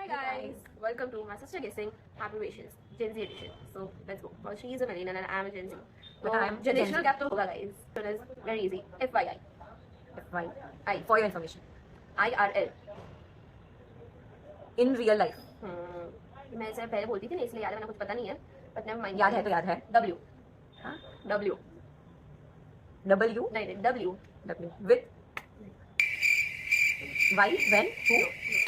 Hi guys, welcome to my sister guessing happy wishes Gen Z edition. So let's go. Well, she is a millennial and I am a Gen Z. But So I am Gen generational Z. gap to hoga guys. So it's very easy. FYI, FY. For your information. IRL. In real life. मैं इसे पहले बोलती थी ना इसलिए याद है, मैंने कुछ पता नहीं है. But never mind. याद है तो याद है. W. हाँ? W. W. नहीं W. W. With. Why? When? Who?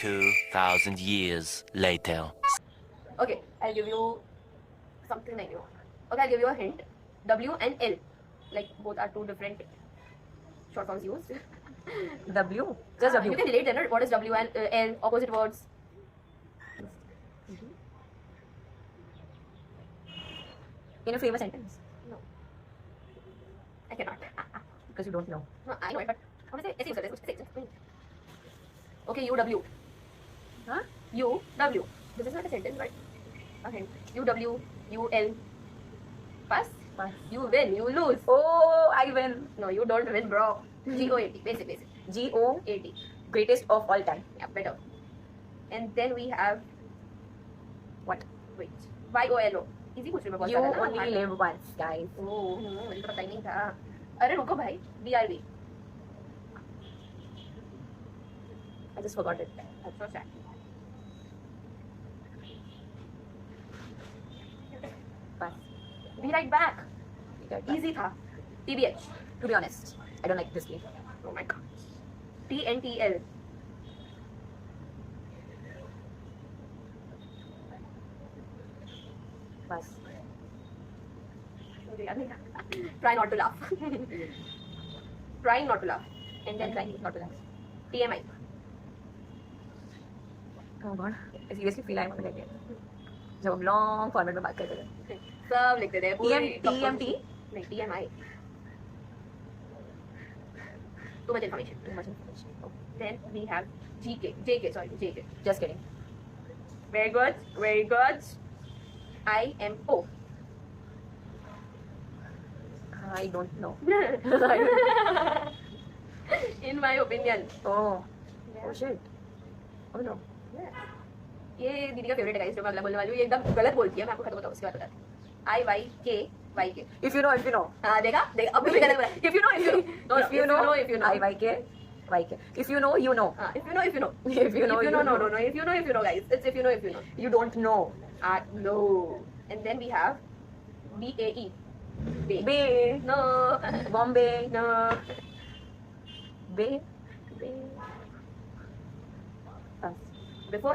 2,000 years later. Okay, I'll give you something like you. Okay, I'll give you a hint. W and L, like both are two different short forms used. W. Just W. You can relate then. What is W and L? Opposite words. In a famous sentence. No, I cannot. Because you don't know. No, I know it, but how to say? ऐसे use करते हैं, उसको say. Okay, UW. Huh? UW. This is not a sentence, right? Okay. UW, UL. Pass. Pass. You win. You lose. Oh, I win. No, you don't win, bro. GOAT. Basic. GO. 80. Greatest of all time. Yeah, better. And then we have What? wait. YOLO. Easy पूछ रही मैं बहुत You ज़्यादा ना. only hard. live once, guys. Oh, मुझे तो पता ही नहीं था. अरे रुको भाई. BRB. I just forgot it. That's so sad. Pass. Be right back. Pass. Easy था. TBH. To be honest, I don't like this game. Oh my god. TNTL. Pass. Try not to laugh. Trying not to laugh. And Then then trying not to laugh. TMI. Oh god. I seriously feel I'm on the right. जब हम long format में बात करते थे. सब लिखते थे पूरी TMT? नहीं TMI. Too much information. Too much information. Then we have JK. Just kidding. Very good. IMO. I don't know. In my opinion. Oh. Oh shit. Oh no. ये दीदी का फेवरेट है गाइस, जो मैं अगला बोलने वाली हूँ. ये एकदम गलत बोलती है, मैं आपको खत्म बताऊँ उसके बाद बताती हूँ. YYK. If you know. हाँ देखा अब भी गलत बोला. If you know. If you know. IYK. YK. If you know, you know. If you know. If you know, No. you If you know, guys. It's if you know. You don't know. No. And then we have BAE. Bay. No. Bombay. No. Bay. Pass. Before